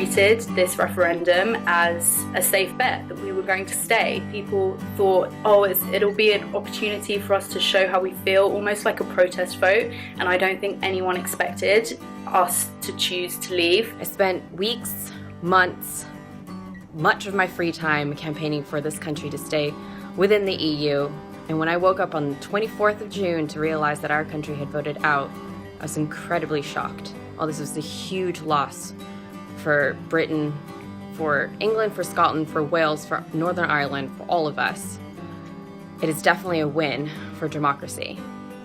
treated this referendum as a safe bet, that we were going to stay. People thought, oh, it'll be an opportunity for us to show how we feel, almost like a protest vote, and I don't think anyone expected us to choose to leave. I spent weeks, months, much of my free time campaigning for this country to stay within the EU, and when I woke up on the 24th of June to realize that our country had voted out, I was incredibly shocked. Oh, this was a huge loss for Britain, for England, for Scotland, for Wales, for Northern Ireland, for all of us. It is definitely a win for democracy.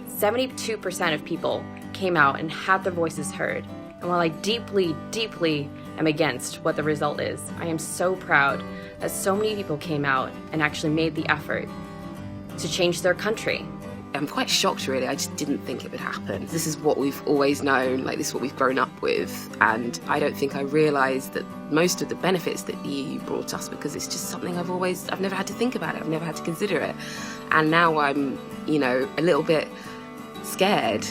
72% of people came out and had their voices heard. And while I deeply, deeply am against what the result is, I am so proud that so many people came out and actually made the effort to change their country. I'm quite shocked, really. I just didn't think it would happen. This is what we've always known, like this is what we've grown up with, and I don't think I realised that most of the benefits that the EU brought us, because it's just something I've never had to think about it, I've never had to consider it, and now I'm, a little bit scared.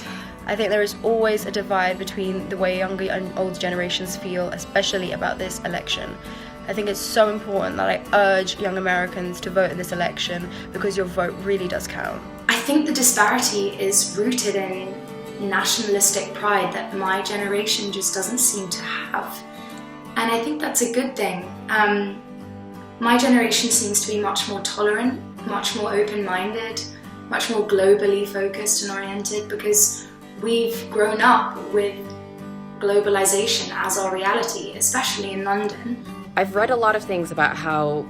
I think there is always a divide between the way younger and older generations feel, especially about this election. I think it's so important that I urge young Americans to vote in this election because your vote really does count. I think the disparity is rooted in nationalistic pride that my generation just doesn't seem to have. And I think that's a good thing. My generation seems to be much more tolerant, much more open-minded, much more globally focused and oriented, because we've grown up with globalization as our reality, especially in London. I've read a lot of things about how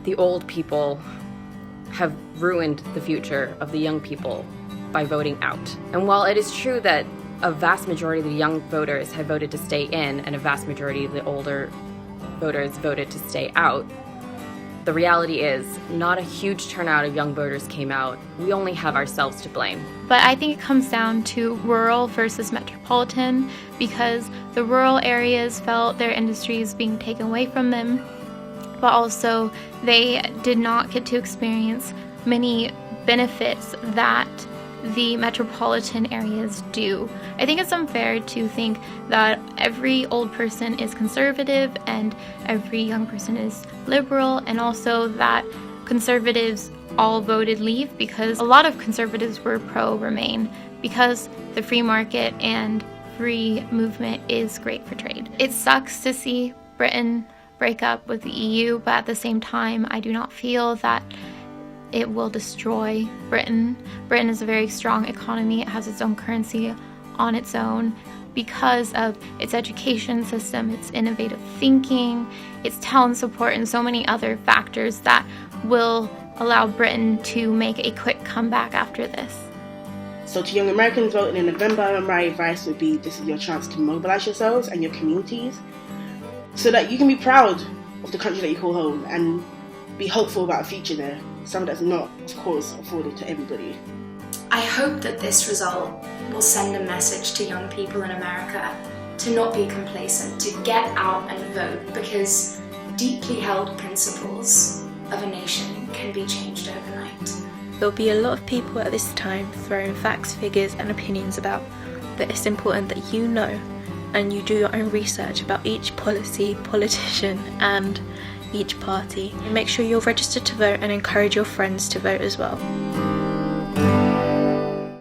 the old people have ruined the future of the young people by voting out. And while it is true that a vast majority of the young voters have voted to stay in and a vast majority of the older voters voted to stay out, the reality is not a huge turnout of young voters came out. We only have ourselves to blame. But I think it comes down to rural versus metropolitan, because the rural areas felt their industries being taken away from them, but also they did not get to experience many benefits that the metropolitan areas do. I think it's unfair to think that every old person is conservative and every young person is liberal, and also that conservatives all voted leave, because a lot of conservatives were pro-Remain, because the free market and free movement is great for trade. It sucks to see Britain break up with the EU, but at the same time, I do not feel that it will destroy Britain. Britain is a very strong economy. It has its own currency on its own because of its education system, its innovative thinking, its talent support, and so many other factors that will allow Britain to make a quick comeback after this. So to young Americans voting in November, my advice would be this is your chance to mobilize yourselves and your communities so that you can be proud of the country that you call home and be hopeful about a future there, something that's not, of course, afforded to everybody. I hope that this result will send a message to young people in America to not be complacent, to get out and vote, because deeply held principles of a nation can be changed overnight. There'll be a lot of people at this time throwing facts, figures and opinions about, but it's important that you know and you do your own research about each policy, politician and each party. And make sure you're registered to vote and encourage your friends to vote as well.